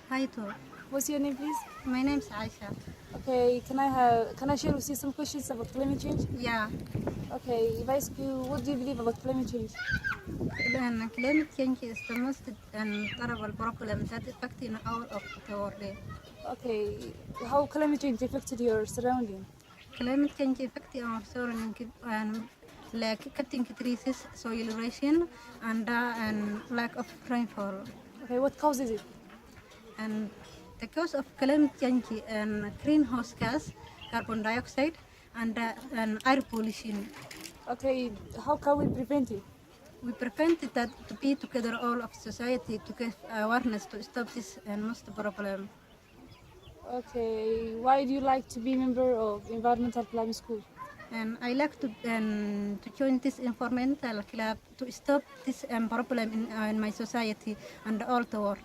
Hi to. What's your name, please? My name's Aisha. Okay, can I share with you some questions about climate change? Yeah. Okay, if I ask you, what do you believe about climate change? Climate change is the most terrible problem that affecting all of the world. Okay, how climate change affected your surrounding? Climate change affecting our surrounding like cutting trees, soil erosion, and lack of rainfall. Okay, what causes it? And the cause of climate change and greenhouse gas, carbon dioxide, and air pollution. Okay, how can we prevent it? We prevented that to be together all of society to give awareness to stop this most problem. Okay, why do you like to be member of environmental climate school? And I like to join this environmental club to stop this problem in my society and all the world.